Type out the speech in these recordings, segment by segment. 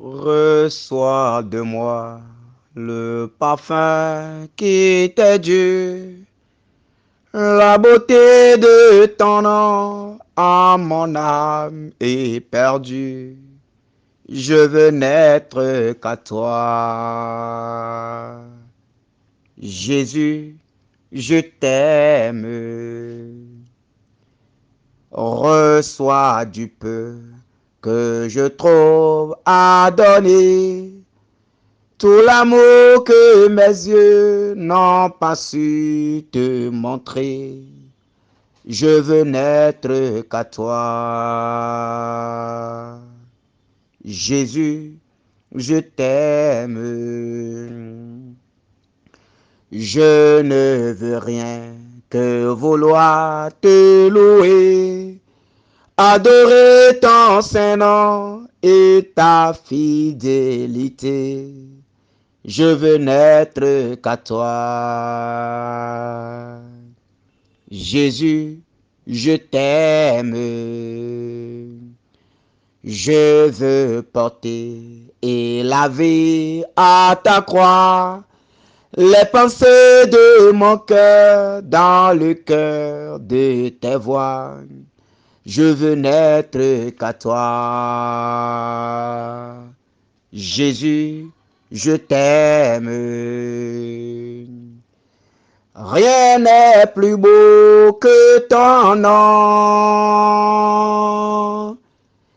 Reçois de moi le parfum qui t'est dû, la beauté de ton nom en mon âme est perdue. Je veux n'être qu'à toi. Jésus, je t'aime. Reçois du peu que je trouve à donner. Tout l'amour que mes yeux n'ont pas su te montrer. Je veux n'être qu'à toi. Jésus, je t'aime. Je ne veux rien que vouloir te louer, adorer ton Saint-Nom et ta fidélité. Je veux n'être qu'à toi. Jésus, je t'aime. Je veux porter et laver à ta croix les pensées de mon cœur dans le cœur de tes voix. Je veux n'être qu'à toi. Jésus, je t'aime. Rien n'est plus beau que ton nom.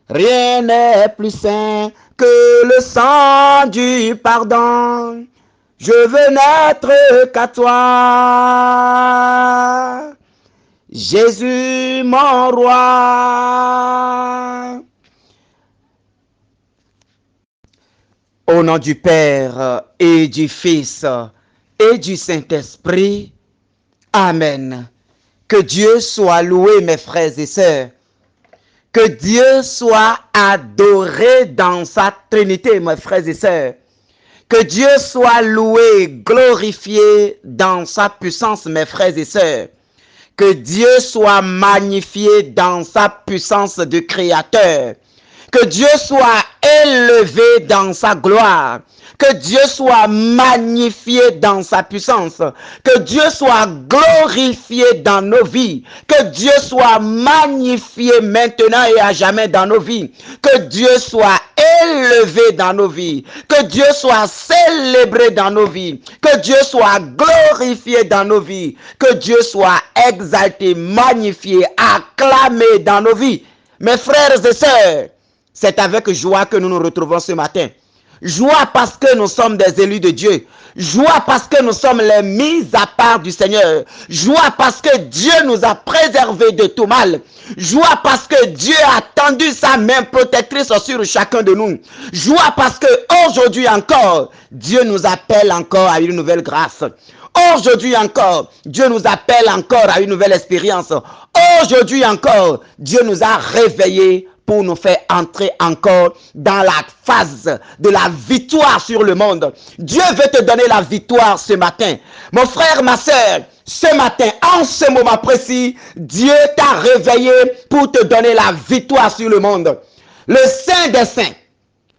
Rien n'est plus saint que le sang du pardon. Je veux n'être qu'à toi. Jésus, mon roi. Au nom du Père et du Fils et du Saint-Esprit. Amen. Que Dieu soit loué, mes frères et sœurs. Que Dieu soit adoré dans sa Trinité, mes frères et sœurs. Que Dieu soit loué, glorifié dans sa puissance, mes frères et sœurs. Que Dieu soit magnifié dans sa puissance de créateur. Que Dieu soit élevé dans sa gloire. Que Dieu soit magnifié dans sa puissance. Que Dieu soit glorifié dans nos vies. Que Dieu soit magnifié maintenant et à jamais dans nos vies. Que Dieu soit élevé dans nos vies. Que Dieu soit célébré dans nos vies. Que Dieu soit glorifié dans nos vies. Que Dieu soit exalté, magnifié, acclamé dans nos vies. Mes frères et sœurs, c'est avec joie que nous nous retrouvons ce matin. Joie parce que nous sommes des élus de Dieu. Joie parce que nous sommes les mis à part du Seigneur. Joie parce que Dieu nous a préservés de tout mal. Joie parce que Dieu a tendu sa main protectrice sur chacun de nous. Joie parce que aujourd'hui encore, Dieu nous appelle encore à une nouvelle grâce. Aujourd'hui encore, Dieu nous appelle encore à une nouvelle expérience. Aujourd'hui encore, Dieu nous a réveillés pour nous faire entrer encore dans la phase de la victoire sur le monde. Dieu veut te donner la victoire ce matin. Mon frère, ma soeur, ce matin, en ce moment précis, Dieu t'a réveillé pour te donner la victoire sur le monde. Le Saint des Saints,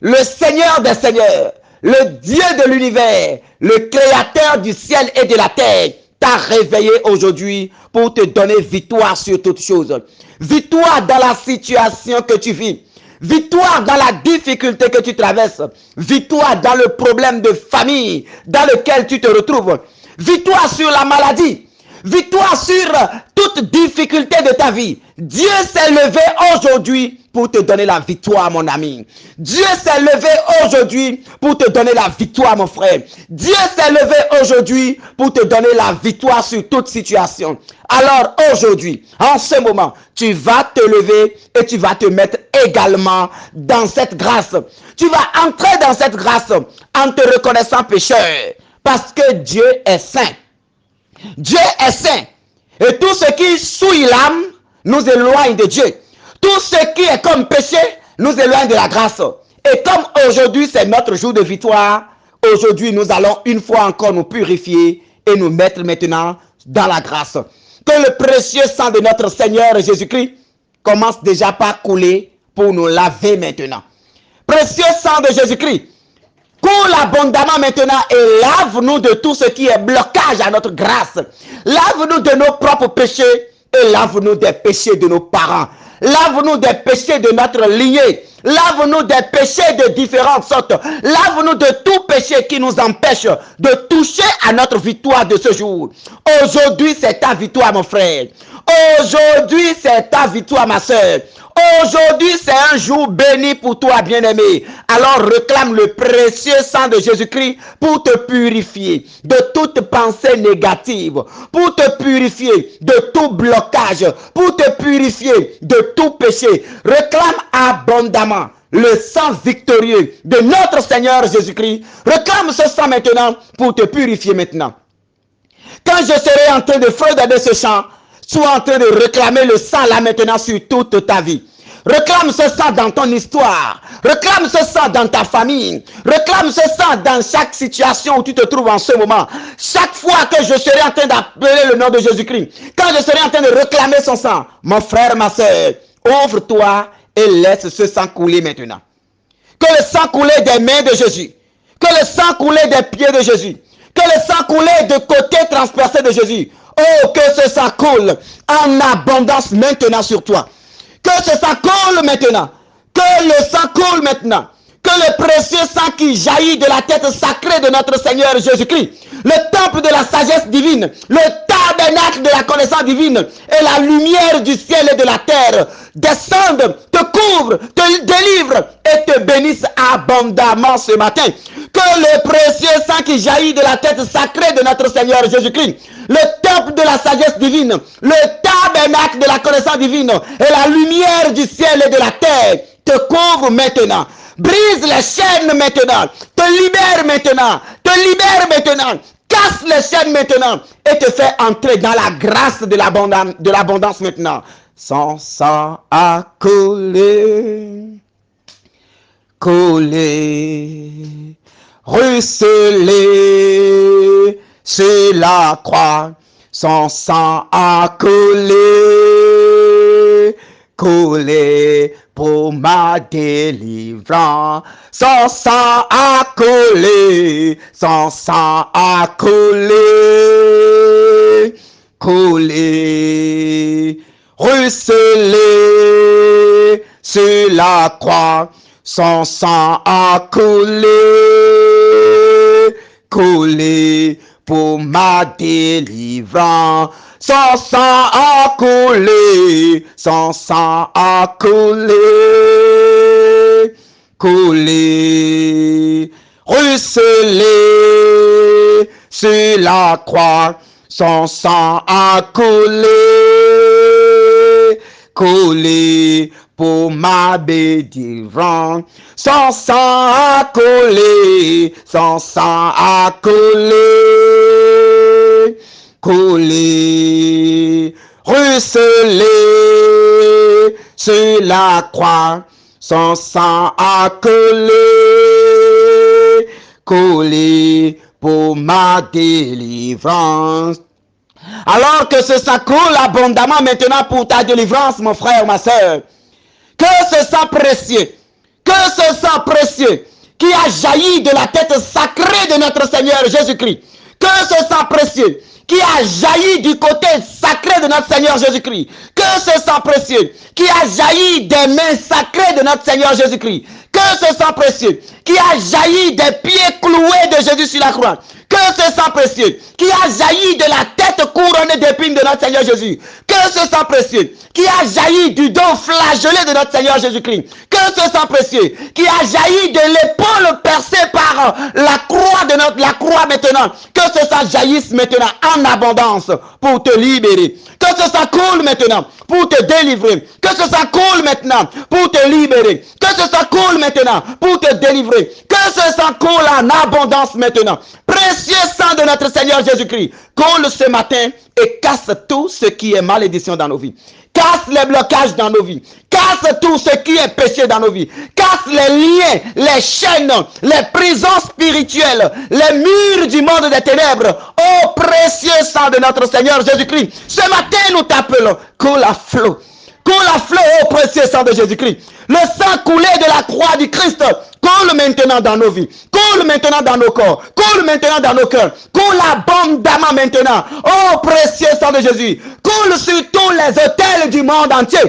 le Seigneur des Seigneurs, le Dieu de l'univers, le Créateur du ciel et de la terre, t'a réveillé aujourd'hui pour te donner victoire sur toutes choses. Victoire dans la situation que tu vis. Victoire dans la difficulté que tu traverses. Victoire dans le problème de famille dans lequel tu te retrouves. Victoire sur la maladie. Victoire sur toute difficulté de ta vie. Dieu s'est levé aujourd'hui pour te donner la victoire, mon ami. Dieu s'est levé aujourd'hui pour te donner la victoire, mon frère. Dieu s'est levé aujourd'hui pour te donner la victoire sur toute situation. Alors aujourd'hui, en ce moment, tu vas te lever et tu vas te mettre également dans cette grâce. Tu vas entrer dans cette grâce en te reconnaissant pécheur parce que Dieu est saint. Dieu est saint. Et tout ce qui souille l'âme nous éloigne de Dieu. Tout ce qui est comme péché nous éloigne de la grâce. Et comme aujourd'hui c'est notre jour de victoire, aujourd'hui nous allons une fois encore nous purifier et nous mettre maintenant dans la grâce. Que le précieux sang de notre Seigneur Jésus-Christ commence déjà par couler pour nous laver maintenant. précieux sang de Jésus-Christ, coule abondamment maintenant et lave-nous de tout ce qui est blocage à notre grâce. Lave-nous de nos propres péchés et lave-nous des péchés de nos parents. Lave-nous des péchés de notre lignée. Lave-nous des péchés de différentes sortes. Lave-nous de tout péché qui nous empêche de toucher à notre victoire de ce jour. Aujourd'hui, c'est ta victoire, mon frère. Aujourd'hui, c'est ta victoire, ma soeur. Aujourd'hui, c'est un jour béni pour toi, bien-aimé. Alors réclame le précieux sang de Jésus-Christ pour te purifier de toute pensée négative, pour te purifier de tout blocage, pour te purifier de tout péché. Réclame abondamment le sang victorieux de notre Seigneur Jésus-Christ. Réclame ce sang maintenant pour te purifier maintenant. Quand je serai en train de fredonner ce chant, sois en train de réclamer le sang là maintenant sur toute ta vie. Réclame ce sang dans ton histoire. Réclame ce sang dans ta famille. Réclame ce sang dans chaque situation où tu te trouves en ce moment. Chaque fois que je serai en train d'appeler le nom de Jésus-Christ, quand je serai en train de réclamer son sang, mon frère, ma soeur, ouvre-toi et laisse ce sang couler maintenant. Que le sang coule des mains de Jésus. Que le sang coule des pieds de Jésus. Que le sang coule de côté transpercé de Jésus. Oh, que ce sang coule en abondance maintenant sur toi. Que ce sang coule maintenant. Que le sang coule maintenant. Que le précieux sang qui jaillit de la tête sacrée de notre Seigneur Jésus-Christ, le temple de la sagesse divine, le tabernacle de la connaissance divine et la lumière du ciel et de la terre descendent, te couvrent, te délivrent et te bénissent abondamment ce matin. Que le précieux sang qui jaillit de la tête sacrée de notre Seigneur Jésus-Christ, le temple de la sagesse divine, le tabernacle de la connaissance divine et la lumière du ciel et de la terre te couvre maintenant. Brise les chaînes maintenant, te libère maintenant, casse les chaînes maintenant et te fait entrer dans la grâce de l'abondance maintenant. Son sang a coulé, ruisselé sur la croix. Son sang a coulé pour ma délivrance. Son sang a coulé, ruisselé sur la croix. Son sang a coulé pour ma délivrance. Son sang a coulé, ruisselé sur la croix. Son sang a coulé pour ma délivrance. Son sang a coulé, ruisselé sur la croix. Son sang a coulé pour ma délivrance. Alors que ce sang coule abondamment maintenant pour ta délivrance, mon frère, ma soeur. Que ce sang précieux qui a jailli de la tête sacrée de notre Seigneur Jésus-Christ, que ce sang précieux qui a jailli du côté sacré de notre Seigneur Jésus-Christ, que ce sang précieux qui a jailli des mains sacrées de notre Seigneur Jésus-Christ, que ce sang précieux qui a jailli des pieds cloués de Jésus sur la croix, que ce sang précieux qui a jailli de la tête couronnée d'épines de notre Seigneur Jésus, que ce sang précieux qui a jailli du dos flagellé de notre Seigneur Jésus-Christ, que ce sang précieux qui a jailli de l'épaule percée par la croix de la croix maintenant, que ce sang jaillisse maintenant en abondance pour te libérer, que ce sang coule maintenant pour te délivrer, que ce sang coule maintenant pour te libérer, que ce sang coule maintenant pour te délivrer, que ce sang coule en abondance maintenant. Précieux sang de notre Seigneur Jésus-Christ, coule ce matin et casse tout ce qui est malédiction dans nos vies. Casse les blocages dans nos vies. Casse tout ce qui est péché dans nos vies. Casse les liens, les chaînes, les prisons spirituelles, les murs du monde des ténèbres. Oh précieux sang de notre Seigneur Jésus-Christ, ce matin nous t'appelons. Coule à flot. coule à flot au précieux sang de Jésus-Christ. Le sang coulé de la croix du Christ coule maintenant dans nos vies, coule maintenant dans nos corps, coule maintenant dans nos cœurs, coule abondamment maintenant. Oh précieux sang de Jésus, coule sur tous les autels du monde entier.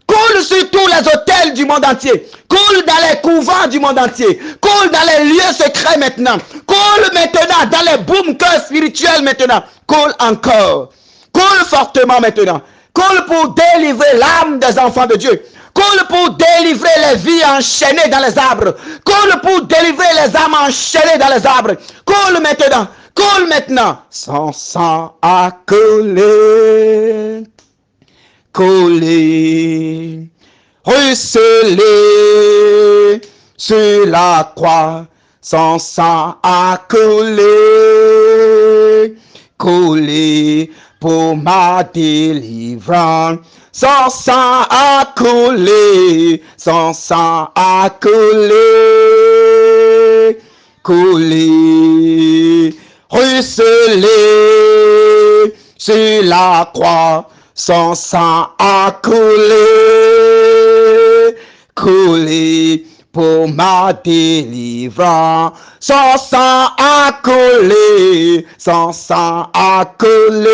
Coule sur tous les hôtels du monde entier. Coule dans les couvents du monde entier. Coule dans les lieux secrets maintenant. Coule maintenant dans les bunkers spirituels maintenant. Coule encore. Coule fortement maintenant. Coule pour délivrer l'âme des enfants de Dieu. Coule pour délivrer les vies enchaînées dans les arbres. Coule pour délivrer les âmes enchaînées dans les arbres. Coule maintenant. Coule maintenant. Son sang a coulé. Coulé, ruisselé sur la croix, son sang a coulé, coulé pour ma délivrance. Son sang a coulé, son sang a coulé, coulé, ruisselé sur la croix. Son sang a coulé, coulé pour ma délivrance. Son sang a coulé, son sang a coulé,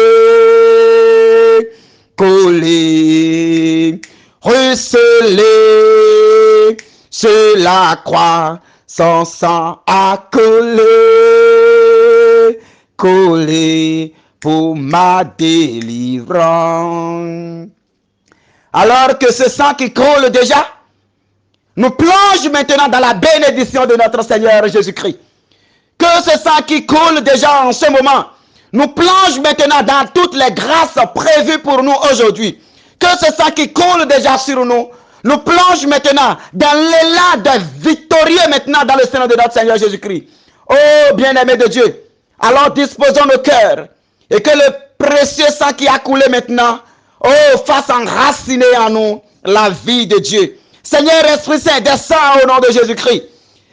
coulé, ruisselé sur la croix. Son sang a coulé, coulé pour ma délivrance. Alors que ce sang qui coule déjà nous plonge maintenant dans la bénédiction de notre Seigneur Jésus-Christ. Que ce sang qui coule déjà en ce moment nous plonge maintenant dans toutes les grâces prévues pour nous aujourd'hui. Que ce sang qui coule déjà sur nous nous plonge maintenant dans l'élan de victorieux maintenant dans le Seigneur de notre Seigneur Jésus-Christ. Oh bien-aimé de Dieu, alors disposons nos cœurs et que le précieux sang qui a coulé maintenant, oh, fasse enraciner en nous la vie de Dieu. Seigneur Esprit Saint, descends au nom de Jésus-Christ.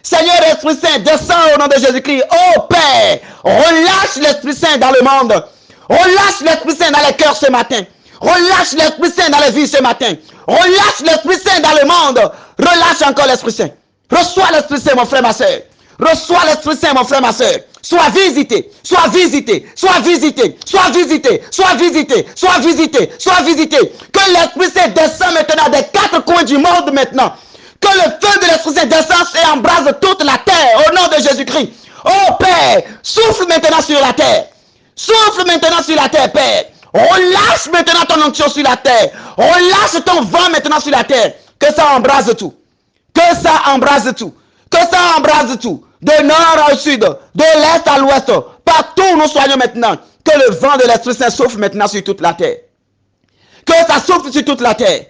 Seigneur Esprit Saint, descends au nom de Jésus-Christ. Oh Père, relâche l'Esprit Saint dans le monde. Relâche l'Esprit Saint dans les cœurs ce matin. Relâche l'Esprit Saint dans les vies ce matin. Relâche l'Esprit Saint dans le monde. Relâche encore l'Esprit Saint. Reçois l'Esprit Saint, mon frère, ma soeur. Reçois l'Esprit Saint, mon frère, ma soeur. Sois visité, sois visité, sois visité, sois visité, sois visité, sois visité, sois visité. Que l'Esprit Saint descend maintenant des quatre coins du monde maintenant. Que le feu de l'Esprit Saint descende et embrase toute la terre au nom de Jésus-Christ. Oh Père, souffle maintenant sur la terre. Souffle maintenant sur la terre, Père. Relâche maintenant ton onction sur la terre. Relâche ton vent maintenant sur la terre. Que ça embrase tout. Que ça embrase tout. Que ça embrase tout. De nord au sud, de l'est à l'ouest, partout où nous soyons maintenant. Que le vent de l'Esprit Saint souffle maintenant sur toute la terre. Que ça souffle sur toute la terre.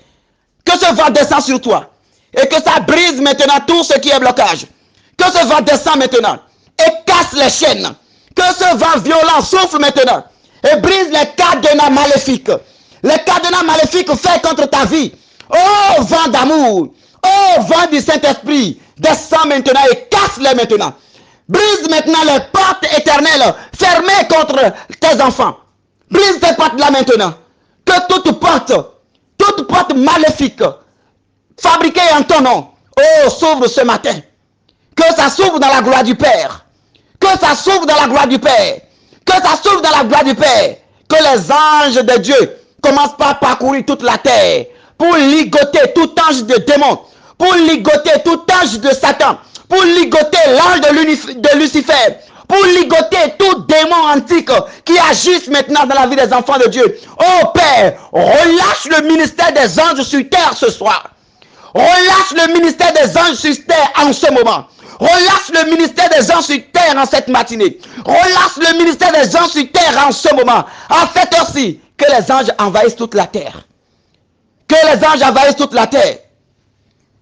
Que ce vent descende sur toi. Et que ça brise maintenant tout ce qui est blocage. Que ce vent descende maintenant. Et casse les chaînes. Que ce vent violent souffle maintenant. Et brise les cadenas maléfiques. Les cadenas maléfiques faits contre ta vie. Oh vent d'amour. Oh vent du Saint-Esprit. Descends maintenant et casse-les maintenant. Brise maintenant les portes éternelles fermées contre tes enfants. Brise ces portes-là maintenant. Que toute porte maléfique fabriquée en ton nom, oh, s'ouvre ce matin. Que ça s'ouvre dans la gloire du Père. Que ça s'ouvre dans la gloire du Père. Que ça s'ouvre dans la gloire du Père. Que les anges de Dieu commencent par parcourir toute la terre pour ligoter tout ange de démon, pour ligoter tout ange de Satan, pour ligoter l'ange de Lucifer, pour ligoter tout démon antique qui agisse maintenant dans la vie des enfants de Dieu. Oh Père, relâche le ministère des anges sur terre ce soir. Relâche le ministère des anges sur terre en ce moment. Relâche le ministère des anges sur terre en cette matinée. Relâche le ministère des anges sur terre en ce moment. En cette heure-ci, que les anges envahissent toute la terre. Que les anges envahissent toute la terre.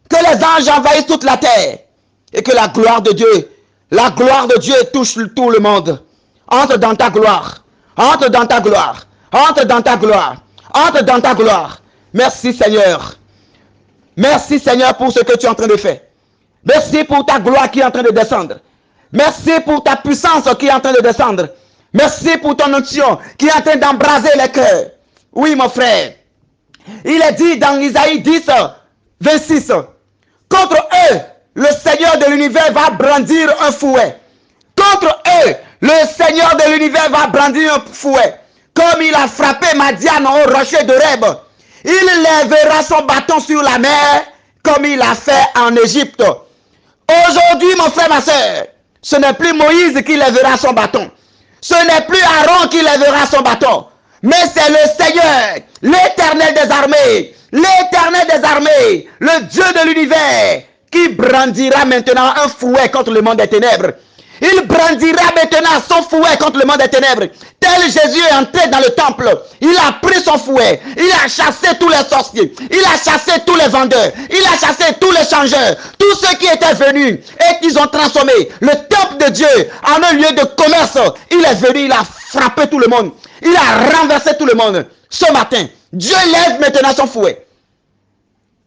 Que les anges envahissent toute la terre. Et que la gloire de Dieu touche tout le monde. Entre dans ta gloire. Entre dans ta gloire. Entre dans ta gloire. Entre dans ta gloire. Merci Seigneur. Merci Seigneur pour ce que tu es en train de faire. Merci pour ta gloire qui est en train de descendre. Merci pour ta puissance qui est en train de descendre. Merci pour ton onction qui est en train d'embraser les cœurs. Oui mon frère. Il est dit dans Isaïe 10, 26, contre eux, le Seigneur de l'univers va brandir un fouet. Contre eux, le Seigneur de l'univers va brandir un fouet. Comme il a frappé Madian au rocher de Reb. Il lèvera son bâton sur la mer, comme il a fait en Égypte. Aujourd'hui, mon frère, ma soeur, ce n'est plus Moïse qui lèvera son bâton. Ce n'est plus Aaron qui lèvera son bâton. Mais c'est le Seigneur, l'Éternel des armées, le Dieu de l'univers, qui brandira maintenant un fouet contre le monde des ténèbres. Il brandira maintenant son fouet contre le monde des ténèbres. Tel Jésus est entré dans le temple. Il a pris son fouet. Il a chassé tous les sorciers. Il a chassé tous les vendeurs. Il a chassé tous les changeurs. Tous ceux qui étaient venus et qu'ils ont transformé le temple de Dieu en un lieu de commerce. Il est venu, il a frappé tout le monde. Il a renversé tout le monde. Ce matin, Dieu lève maintenant son fouet.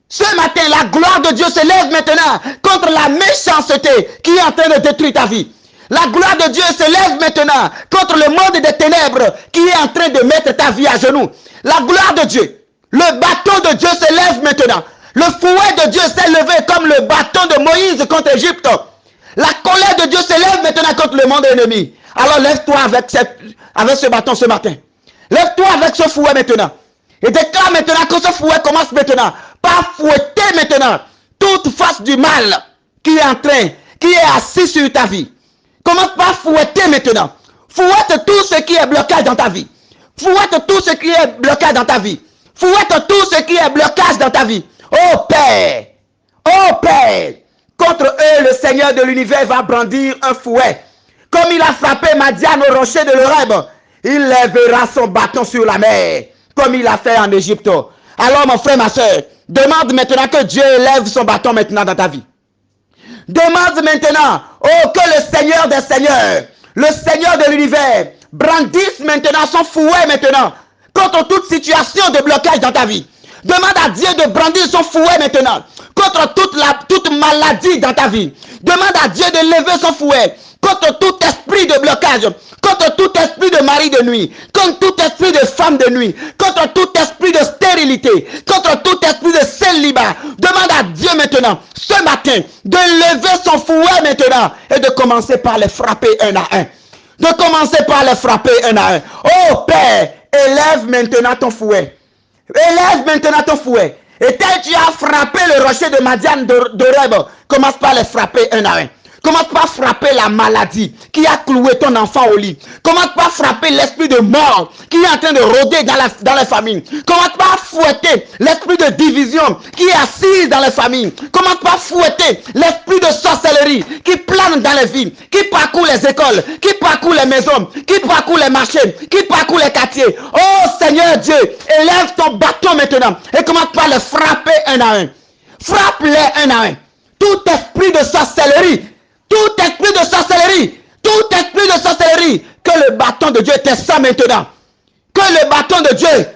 Ce matin, la gloire de Dieu se lève maintenant contre la méchanceté qui est en train de détruire ta vie. La gloire de Dieu se lève maintenant contre le monde des ténèbres qui est en train de mettre ta vie à genoux. La gloire de Dieu, le bâton de Dieu se lève maintenant. Le fouet de Dieu s'est levé comme le bâton de Moïse contre Égypte. La colère de Dieu se lève maintenant contre le monde ennemi. Alors lève-toi avec ce bâton ce matin. Lève-toi avec ce fouet maintenant. Et déclare maintenant que ce fouet commence maintenant par fouetter maintenant toute face du mal qui est assis sur ta vie. Commence par fouetter maintenant. Fouette tout ce qui est blocage dans ta vie. Fouette tout ce qui est blocage dans ta vie. Fouette tout ce qui est blocage dans ta vie. Oh Père, contre eux le Seigneur de l'univers va brandir un fouet. Comme il a frappé Madian au rocher de l'Oreb, il lèvera son bâton sur la mer, comme il a fait en Égypte. Alors mon frère, ma soeur, demande maintenant que Dieu lève son bâton maintenant dans ta vie. Demande maintenant, que le Seigneur des Seigneurs, le Seigneur de l'univers, brandisse maintenant son fouet maintenant contre toute situation de blocage dans ta vie. Demande à Dieu de brandir son fouet maintenant contre toute maladie dans ta vie. Demande à Dieu de lever son fouet contre tout esprit de blocage, contre tout esprit de mari de nuit, contre tout esprit de femme de nuit, contre tout esprit de stérilité, contre tout esprit de célibat. Demande à Dieu maintenant, ce matin, de lever son fouet maintenant et de commencer par les frapper un à un. De commencer par les frapper un à un. Oh Père, élève maintenant ton fouet. Élève maintenant ton fouet. Et tel tu as frappé le rocher de Madian d'Oreb, commence par les frapper un à un. Commence par frapper la maladie qui a cloué ton enfant au lit. Commence par frapper l'esprit de mort qui est en train de rôder dans les familles. Commence par fouetter l'esprit de division qui est assis dans les familles. Commence par fouetter l'esprit de sorcellerie qui plane dans les villes, qui parcourt les écoles, qui parcourt les maisons, qui parcourt les marchés, qui parcourt les quartiers. Oh Seigneur Dieu, élève ton bâton maintenant et commence par les frapper un à un. Frappe-les un à un. Tout esprit de sorcellerie, tout esprit de sorcellerie, que le bâton de Dieu descend maintenant. Que le bâton de Dieu,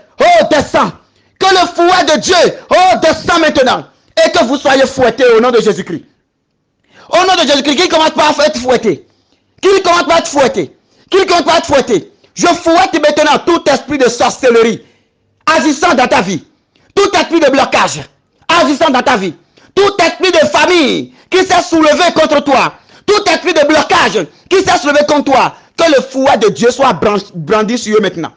descend. Que le fouet de Dieu, descend maintenant. Et que vous soyez fouettés au nom de Jésus-Christ. Au nom de Jésus-Christ, qui commence par être fouetté. Qui commence par être fouetté. Qui commence par être fouetté. Je fouette maintenant tout esprit de sorcellerie agissant dans ta vie. Tout esprit de blocage agissant dans ta vie. Tout esprit de famille qui s'est soulevé contre toi. Tout esprit de blocage qui s'est soulevé contre toi. Que le fouet de Dieu soit brandi sur eux maintenant.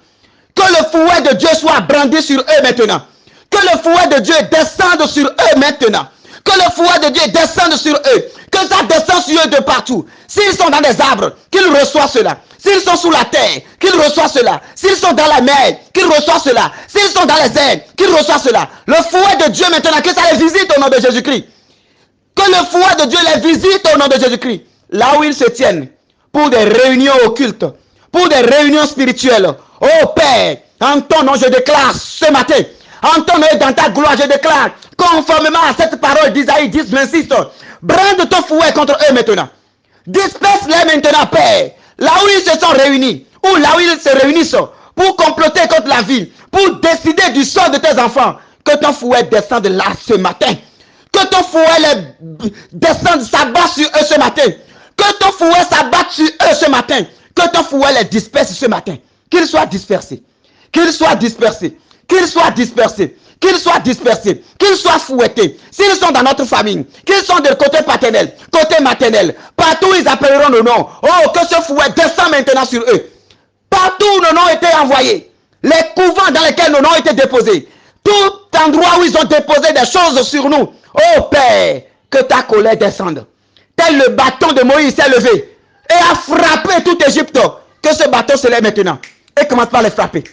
Que le fouet de Dieu soit brandi sur eux maintenant. Que le fouet de Dieu descende sur eux maintenant. Que le fouet de Dieu descende sur eux. Que ça descende sur eux de partout. S'ils sont dans des arbres, qu'ils reçoivent cela. S'ils sont sous la terre, qu'ils reçoivent cela. S'ils sont dans la mer, qu'ils reçoivent cela. S'ils sont dans les airs, qu'ils reçoivent cela. Le fouet de Dieu maintenant, que ça les visite au nom de Jésus-Christ. Que le fouet de Dieu les visite au nom de Jésus-Christ. Là où ils se tiennent, pour des réunions occultes, pour des réunions spirituelles. Oh Père, en ton nom je déclare ce matin, en ton nom et dans ta gloire je déclare, conformément à cette parole d'Isaïe 10, 26, brande ton fouet contre eux maintenant. Disperse-les maintenant, Père, là où ils se sont réunis, ou là où ils se réunissent, pour comploter contre la vie, pour décider du sort de tes enfants. Que ton fouet descende là ce matin. Que ton fouet descende, s'abat sur eux ce matin. Que ton fouet s'abatte sur eux ce matin. Que ton fouet les disperse ce matin. Qu'ils soient dispersés. Qu'ils soient dispersés. Qu'ils soient dispersés. qu'ils soient dispersés, qu'ils soient fouettés, s'ils sont dans notre famille, qu'ils sont de côté paternel, côté maternel, partout ils appelleront nos noms. Oh, que ce fouet descend maintenant sur eux. Partout où nos noms étaient envoyés, les couvents dans lesquels nos noms étaient déposés, tout endroit où ils ont déposé des choses sur nous. Oh Père, que ta colère descende. Tel le bâton de Moïse s'est levé et a frappé toute Égypte. Que ce bâton se lève maintenant et commence par les frapper.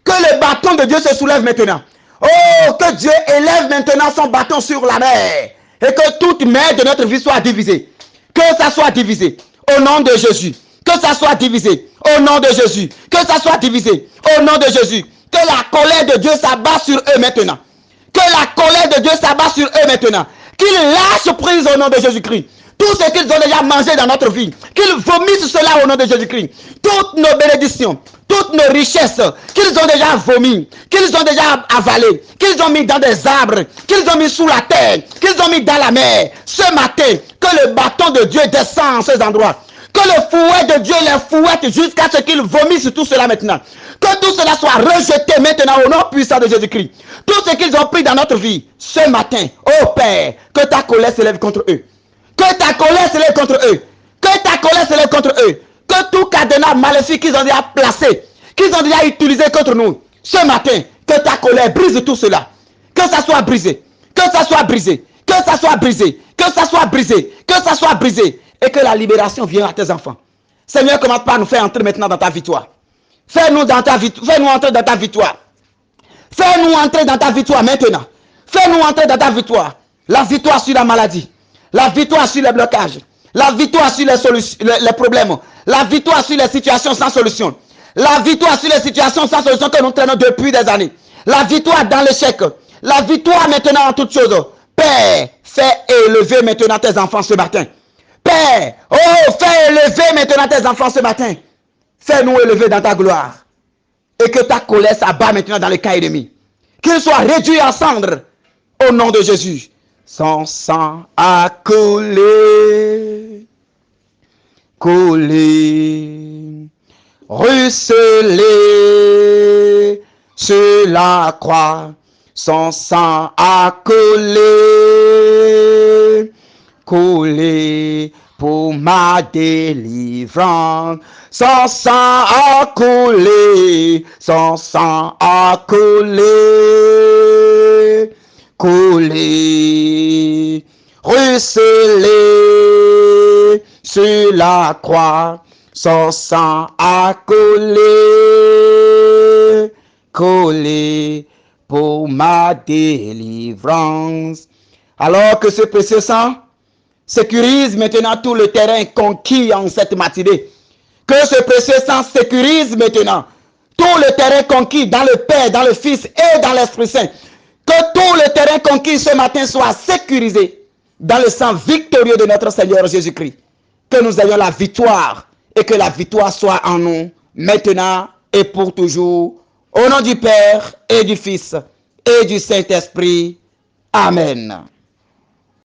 Que le bâton de Dieu se soulève maintenant. Oh, que Dieu élève maintenant son bâton sur la mer. Et que toute mer de notre vie soit divisée. Que ça soit divisé. Au nom de Jésus. Que ça soit divisé. Au nom de Jésus. Que ça soit divisé. Au nom de Jésus. Que la colère de Dieu s'abat sur eux maintenant. Que la colère de Dieu s'abat sur eux maintenant. Qu'ils lâchent prise au nom de Jésus-Christ. Tout ce qu'ils ont déjà mangé dans notre vie, qu'ils vomissent cela au nom de Jésus-Christ. Toutes nos bénédictions, toutes nos richesses, qu'ils ont déjà vomi, qu'ils ont déjà avalé, qu'ils ont mis dans des arbres, qu'ils ont mis sous la terre, qu'ils ont mis dans la mer. Ce matin, que le bâton de Dieu descend en ces endroits. Que le fouet de Dieu les fouette jusqu'à ce qu'ils vomissent tout cela maintenant. Que tout cela soit rejeté maintenant au nom puissant de Jésus-Christ. Tout ce qu'ils ont pris dans notre vie, ce matin, oh Père, que ta colère s'élève contre eux. Que ta colère s'élève contre eux. Que ta colère s'élève contre eux. Que tout cadenas maléfique qu'ils ont déjà placé, qu'ils ont déjà utilisé contre nous, ce matin, que ta colère brise tout cela. Que ça soit brisé. Que ça soit brisé. Que ça soit brisé. Que ça soit brisé. Que ça soit brisé. Et que la libération vienne à tes enfants. Seigneur, commence par nous faire entrer maintenant dans ta victoire. Fais-nous entrer dans ta victoire. Fais-nous entrer dans ta victoire maintenant. Fais-nous entrer dans ta victoire. La victoire sur la maladie. La victoire sur les blocages. La victoire sur les problèmes. La victoire sur les situations sans solution. La victoire sur les situations sans solution que nous traînons depuis des années. La victoire dans l'échec. La victoire maintenant en toutes choses. Père, fais élever maintenant tes enfants ce matin. Père, oh, fais élever maintenant tes enfants ce matin. Fais-nous élever dans ta gloire. Et que ta colère s'abat maintenant dans les cas ennemis. Qu'ils soient réduits en cendres. Au nom de Jésus. Son sang a coulé, ruisselé sur la croix. Son sang a coulé pour ma délivrance. Son sang a coulé, ruisselé sur la croix. Son sang a coulé pour ma délivrance. Alors que ce précieux sang sécurise maintenant tout le terrain conquis en cette matinée. Que ce précieux sang sécurise maintenant tout le terrain conquis dans le Père, dans le Fils et dans l'Esprit Saint. Que tout le terrain conquis ce matin soit sécurisé dans le sang victorieux de notre Seigneur Jésus-Christ. Que nous ayons la victoire et que la victoire soit en nous maintenant et pour toujours. Au nom du Père et du Fils et du Saint-Esprit. Amen.